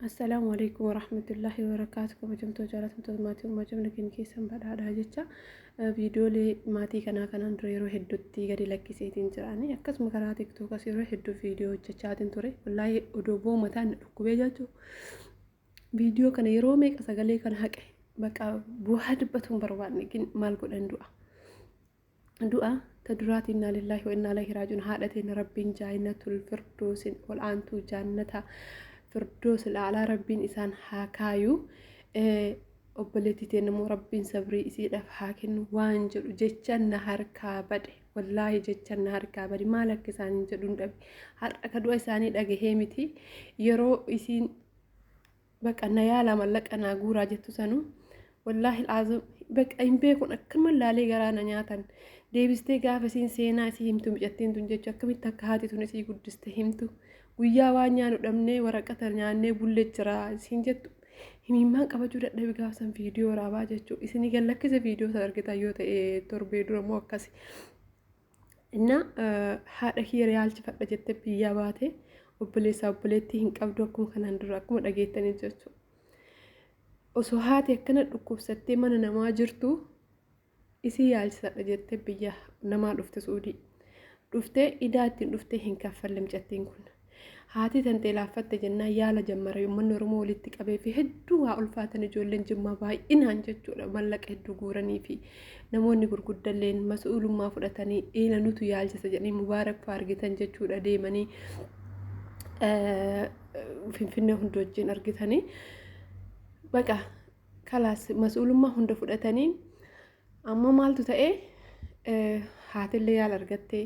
السلام عليكم ورحمة الله وبركاته. كبجمتو جالتمتو ماتي ومجمنا كن كيسن بدأ جتة فيديو لي ماتي كنا نريرو هدوتي غادي لكي سيتين جراني أكس مكراتك تو كسيرو هدو فيديو جتشاتين توري والله أدوبو متان كوبيجاتو فيديو كان يرومي كسجلي كان حق بقى بواحد بتهم بروان لكن مالكو دعاء تدرات إنا لله وإنا إليه راجعون هادتين رب جنة الفردوس والآنتو جنة فردوس الأعلى رب إنسان حكايو أبلتي تنمو رب صبري إسيد أفحاكن وانجل جتشن هركابد والله جتشن هركابد مالك إسان جدون دب هر أكدو إساني دقهيمتي يرو إسين بك أنا يالا ملك أنا أقول جتو سنو والله العظيم بك أين بيكون أكمل لالي قرانا نياتن deebistee gaafa siin seenaa isii himtu mucattiin tun jechuun akkamitti akka haati tun isii guddiste himtu guyyaa waan nyaannu dhabnee waraqata nyaannee bullee jira siin jettu himimmaan qabachuu dadhabe gaafa san viidiyoo raabaa jechuun isinii gallakkisa viidiyoo san argitan yoo ta'e torbee dura moo akkasi inna haadha kiyya yaalchifadha jette biyyaa baate obboleessaa obboleettii hin qabdu akkuma kanaan dura akkuma dhageettanii jechuudha osoo haati akkana dhukkubsattee mana namaa jirtu isii yaalchisadha jettee biyya namaa dhufte suudii dhuftee idaattiin dhuftee hin kaffalle mucattiin kun haati tantee laaffatte jennaan yaala jammara uummanni oromoo walitti qabee fi hedduu waa ulfaatan ijoolleen jimmaa baay'inaan jechuudha mallaqa hedduu guuranii fi namoonni gurguddalleen mas'uulummaa fudhatanii dhiina nutu yaalchisa jedhanii mubaarak fa'aa argitan jechuudha deemanii finfinnee hunda wajjin argitanii baqa kalaas mas'uulummaa hunda fudhatanii amma maaltu ta'e haatillee yaala argattee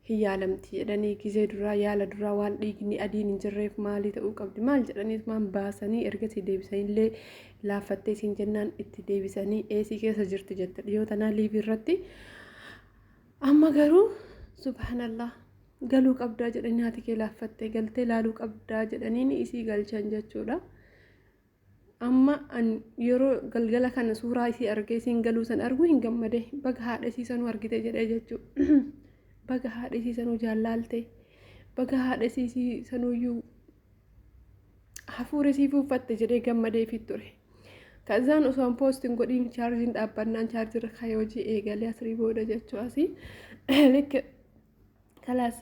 hin yaalamti jedhanii gizee duraa yaala duraa waan dhiigni adiin hin jirreef maalii ta'uu qabdi maal jedhaniis maan baasanii ergasii deebisanillee laaffattee siin jennaan itti deebisanii eesii keessa jirti jette dhiyoo tanaa liivii irratti amma garuu subhaanallah galuu qabdaa jedhanii haati kee laaffattee galtee laaluu qabdaa jedhanii isii galchan jechuudha. amma an yeroo galgala kana suuraa isii argee siin galuu san arguu hin gammade baga haadha isii sanuu argite jedhee jechuudha baga haadha isii sanuu jaallaalte baga haadha isii sanuuyyuu hafuura isii fuuffatte jedhee gammadee fi ture kazaan osoo poostiin godhiin chaarjiin dhaabbannaan chaarjirra kaayee hojii eegalee asrii booda jechuu asii lekka kalaas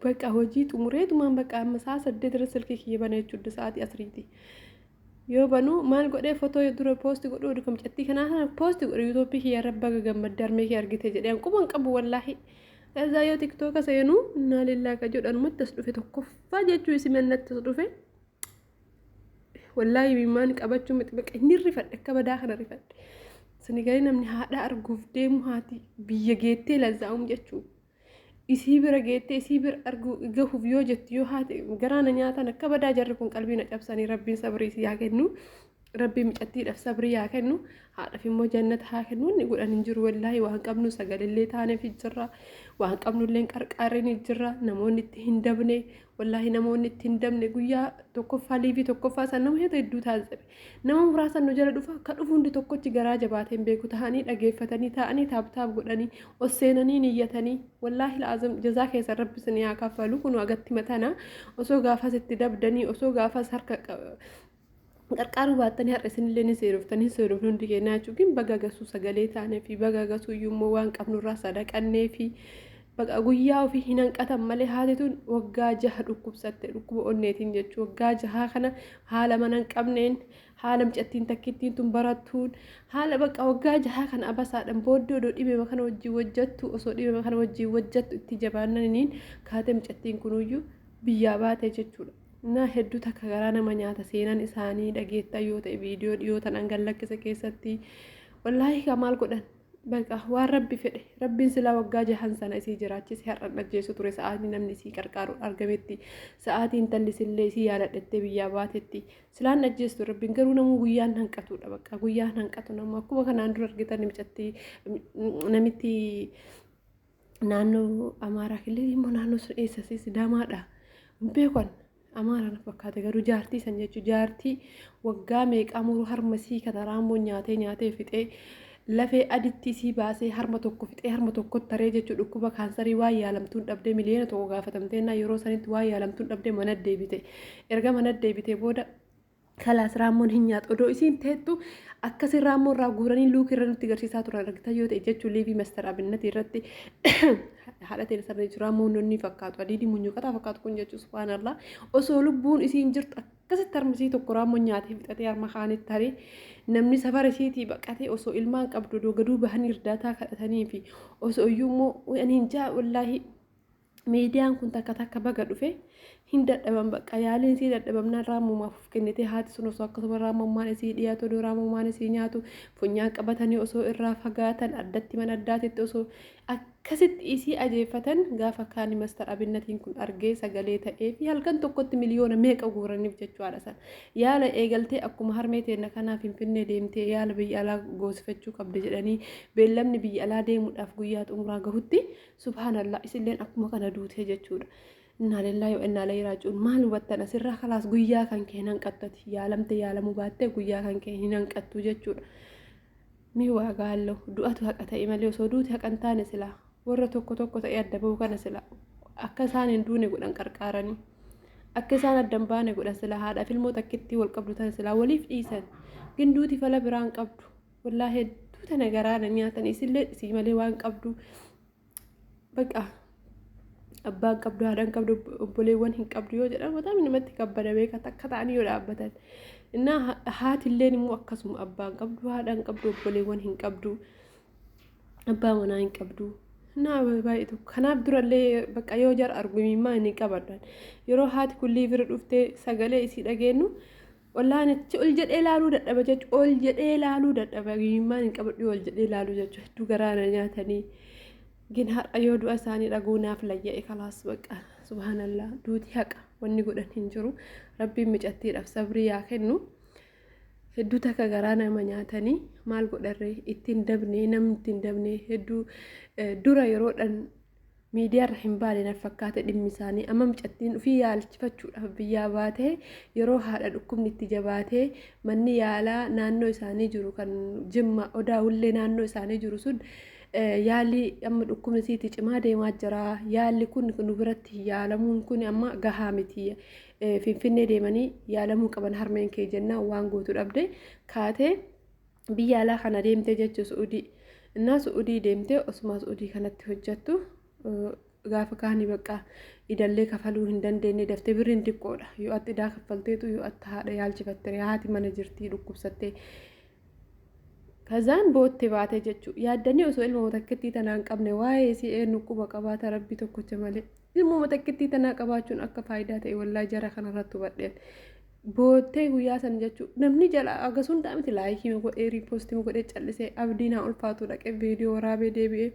baqa hojii xumureetumaan baqa amma saa 8 irra silkii kiyya bana jechuudha sa'aatii asriiti yoo banu maal godhee footoo dura poosti godhuu dhukam catti kana poosti godhuu yuutuubii kiyya rabba gammadde armee kee argite jedhee quban qabu wallaahi kazaa yoo tiktooka seenu inna lillahi ka jedhan muttas dhufe tokkoffaa jechuu isi mannattas dhufe wallaahi mimaan qabachuu miti baqa inni rifadhe akka badaa kana rifadhe sini garii namni haadha arguuf deemu haati biyya geettee lazaa'um jechuu isii bira geettee isii bira argu gahuuf yoo jettu yoo haati garaana nyaatan akka badaa jarri kun qalbii na cabsanii rabbiin sabrii yaa kennu rabbii micattiidhaaf sabrii yaa kennu haadhaaf immoo jannata haa kennu inni godhan hin jiru wallaahi waan qabnu sagalillee taaneef jirra waan qabnullee qarqaarreen jirra namoonni itti hin dabne wallaahi namoonni itti hin dabne guyyaa tokkoffaa liivii tokkoffaa san nama hedduu taasisabe nama muraasan nu jala dhufa akka dhufu hundi tokkochi garaa jabaateen beeku ta'anii dhageeffatanii ta'anii taaptaap godhanii osseenanii niyyatanii wallaahi laazim jazaa keessa rabbi sin yaa kaffalu kun agatti matana osoo gaafas itti dabdanii osoo gaafas harka qarqaaru baattanii har'a isinillee ni seeruftanii hundi kennaa jechuun baga gasuu sagalee taanee fi baga gasuu iyyuu waan qabnurraa sadaqannee fi baga guyyaa ofii hin hanqatan malee haati tun waggaa 6 dhukkubsatte dhukkuba onneetiin jechuun waggaa 6 kana haala mana hin qabneen haala micattiin takkittiin tun barattuun haala baqa waggaa 6 kana abasaadhaan booddee odoo dhibee kana wajjin wajjattu osoo dhibee kana wajjin wajjattu itti jabaannaniin kaatee micattiin kunuyyuu biyyaa baate jechuudha. na hedduu takka garaa nama nyaata seenan isaanii dhageettaa yoo ta'e viidiyoo dhiyootan angalakkisa keessatti wallaahi kamaal godhan baqa waan rabbi fedhe rabbiin silaa waggaa 6 sana isii jiraachise har'a dhajjeessu ture sa'aatii namni isii qarqaaru argametti sa'aatiin tallisillee isii yaadadhattee biyyaa baatetti silaan dhajjeessu rabbiin garuu namuu guyyaan hanqatudha baqa guyyaan hanqatu nama akkuma kanaan dura argitan micatti namitti naannoo amaaraa killee immoo naannoo sun eessasi sidaamaadha beekon amaaraan fakkaate garuu jaartii san jechuun jaartii waggaa meeqaa muruu harmasii kataraammoo nyaatee fixee lafee aditti isii baasee harma tokko fixee harma tokko taree jechuudha dhukkuba kaansarii waa yaalamtuun dhabdee miliyoona tokko gaafatamtee yeroo sanitti waa yaalamtuun dhabdee mana deebite erga mana deebite booda kalaas raammoon hin nyaatu odoo isiin teettu akkasi raammoon irraa guuranii luukii irra nutti agarsiisaa turan argita yoo ta'e jechuun liivii master abinnati irratti haadha ta'e sarara jiru raammoon nonni fakkaatu adiidii munyuqataa fakkaatu kun jechuun subhaanallaa osoo lubbuun isiin jirtu akkasitti harmisii tokko raammoon nyaatee fixatee harma kaanitti tarii namni safara isiitii baqatee osoo ilmaan qabdu gaduu bahanii irdaataa kadhatanii fi osoo iyyuu immoo ani hin jaa wallaahi miidiyaan kun takka baga dhufe hin dadhaban bakka yaaliin isii dadhabamnaan raammumaaf of kennitee haati sun osoo akkasuma raamummaan isii dhiyaatu odoo raamummaan isii nyaatu funyaan qabatanii osoo irraa fagaatan addatti mana addaatitti osoo akkasitti isii ajeeffatan gaafa kaani mastar abinnatiin kun argee sagalee ta'ee fi halkan tokkotti miliyoona meeqa guuraniif jechuudha san yaala eegaltee akkuma harmee teenna kanaaf Finfinnee deemtee yaala biyya alaa goosifachuu qabdi jedhanii beellamni biyya alaa deemuudhaaf guyyaa xumuraa gahutti subhaanallah isilleen akkuma kana duutee jechuudha. Inna lillahi wa inna ilaihi raaji'uun maal hubattan asirraa kalaas guyyaa kan kee hin hanqattati yaalamte yaalamuu baattee guyyaa kan kee hin hanqattu jechuudha. Mi waa gaallo du'atu haqa ta'e malee osoo duuti haqa hin taane silaa warra tokko ta'e adda bahu kana silaa akka isaan hin duune godhan qarqaaranii akka isaan adda hin baane godhan silaa haadha filmoo takkitti wal qabdu tan silaa waliif dhiisan ginduuti fala biraan qabdu wallaahi hedduu tana garaana nyaatan isillee isii malee waan qabdu baqa abbaan qabdu haadhaan qabdu obboleewwan hin qabdu yoo jedhan bataam namatti kabbada beekat akka ta'anii yoo dhaabbatan innaa haatilleen immoo akkasuma abbaan qabdu haadhaan qabdu obboleewwan hin qabdu abbaa manaa hin qabdu innaa baay'ee tokko kanaaf durallee bakka yoo jara argumimmaa inni qabadan yeroo haati kullii bira dhuftee sagalee isii dhageenyu wallaan itti ol jedhee ilaaluu dadhaba jechuudha ol jedhee ilaaluu dadhaba argumimmaan hin qabadhu ol jedhee ilaaluu jechuudha hedduu garaana nyaatanii gin har'a yoo du'a isaanii dhaguunaaf layya'e kalaas baqa subhaanallah duuti haqa wanni godhan hin jiru rabbiin micattiidhaaf sabrii yaa kennu hedduu takka garaa nama nyaatanii maal godharree ittiin dabnee namni ittiin dabnee hedduu dura yeroodhaan miidiyaarra hin baane na fakkaate dhimmi isaanii amma micattiin ofii yaalchifachuudhaaf biyyaa baatee yeroo haadha dhukkubni itti jabaatee manni yaalaa naannoo isaanii jiru kan jimma odaa hullee naannoo isaanii jiru sun yaalli amma dhukkubni isiitti cimaa deemaa jira yaalli kun nu biratti yaalamuun kun amma gahaa miti Finfinnee deemanii yaalamuu qaban harmeen kee jennaan waan gootu dhabde kaatee biyya alaa kana deemtee jechuu Suudii innaa Suudii deemtee osuma Suudii kanatti hojjettu gaafa kaanii baqa idallee kafaluu hin dandeenye daftee birriin xiqqoodha yoo ati daa kaffalteetu yoo ati haadha yaalchifatte haati mana jirtii dhukkubsattee kazaan bootte baate jechuudha yaaddanii osoo ilma takkitti tanaan qabne waa'ee si eenyu quba qabaata rabbi tokkocha malee ilma takkitti tanaa qabaachuun akka faayidaa ta'e wallaahi jara kanarratti hubadheen boottee guyyaa san jechuudha namni jala agasuun dhaamti laayikii godhee riipoostii godhee callisee abdiin haa ulfaatu dhaqee viidiyoo waraabee deebi'ee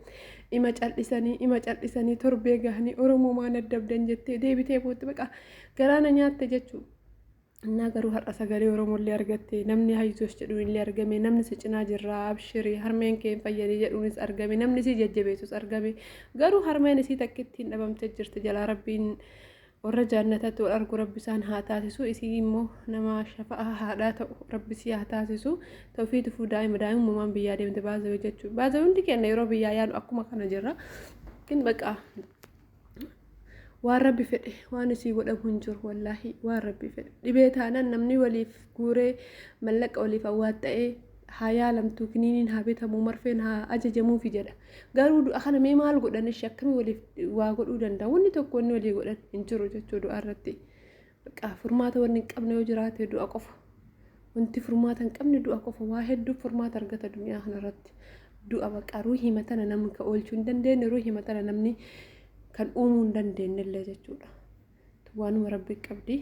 ima callisanii torbee gahanii oromoo maan addabdan jettee deebitee bootte baqa garaana nyaatte jechuudha. Innaa garuu har'a sagalee Oromollee argatte namni hayyoos jedhu illee argame namni si cinaa jirra abshirii harmeen kee fayyadee jedhuunis argame namni si jajjabeessus argame garuu harmeen isii takkitti hin dhabamtee jirti jalaa rabbiin warra jaannatatti wal argu rabbi isaan haa taasisu isii immoo nama shafa'a haadhaa ta'u rabbi isii haa taasisu tawfiiq fuu daa'imummaan biyyaa deemte baazawee jechuudha baazawee hundi kenna yeroo biyyaa yaadu akkuma kana jirra kin baqa waan rabbi fedhe waan isii godhamu hin jiru wallaahi waan rabbi fedhe dhibee taanaan namni waliif guuree mallaqa waliif awwaatta'ee haa yaalamtu kiniiniin haa bitamu marfeen haa ajajamuufi jedha garuu du'a kana mee maal godhan ishee akkamii waliif waa godhuu danda'a wanni tokko wanni walii godhan hin jiru jechuu du'a irratti baqa furmaata wanni hin qabne yoo jiraate du'a qofa wanti furmaata hin qabne du'a qofa waa hedduu furmaata argata duniyaa kanarratti du'a baqa ruuhii matana namni ka oolchuu hin dandeenye ruuhii matana namni kan uumuu hin dandeenyellee jechuudha waanuma rabbi qabdi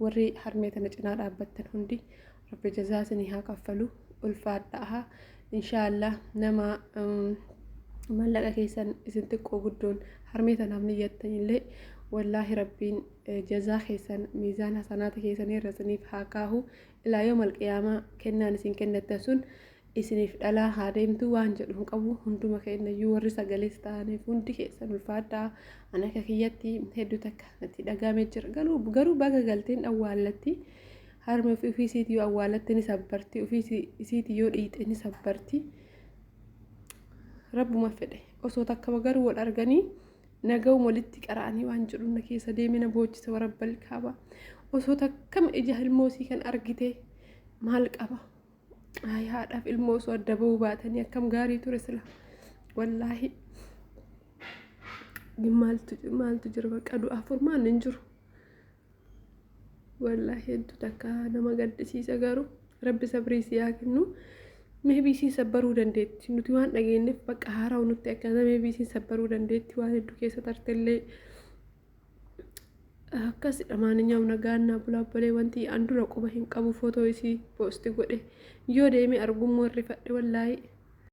warri harmee tana cinaa dhaabbattan hundi rabbi jazaa isinii haa kaffalu ulfaadhaa inshaallah nama mallaqa keessan isin xiqqoo guddoon harmee tanaaf niyyattanillee wallaahi rabbiin jazaa keessan miizaan hasanaata keessanii irra isiniif haa kaahu ilaa yoomal qiyaamaa kennaan isin kennattan sun isiniif dhalaa haa deemtu waan jedhu hin qabu hunduma kennayyuu warri sagalees ta'aniif hundi keessan ulfaadhaa ana akka kiyyatti hedduu takka natti dhagaamee jira garuu baga galteen awwaallatti harma ofii isiitii yoo awwaallatti ni sabbarti ofii isiitii yoo dhiite ni sabbarti rabbuma fedhe osoo takka garuu wal arganii naga'u walitti qara'anii waan jedhu na keessa deemina boochisa warabbal kaaba osoo takkam ija ilmoosii kan argite maal qaba haadhaaf ilmoo osoo adda ba'uu baatanii akkam gaarii ture sila wallaahi maaltu jira bakka du'aa furmaan hin jiru wallaahi hedduu takka nama gaddisiisa garuu rabbi sabrii si haa kennu maybe si sabbaruu dandeetti nuti waan dhageenyeef bakka haaraa nutti akkana maybe si sabbaruu dandeetti waan hedduu keessa tartellee akkasidha maanኛውም nagaannaa bulaa wanti an dura quba hin qabu footoo isii poosti godhe yoo deeme argummoo irrifadhe wallaahi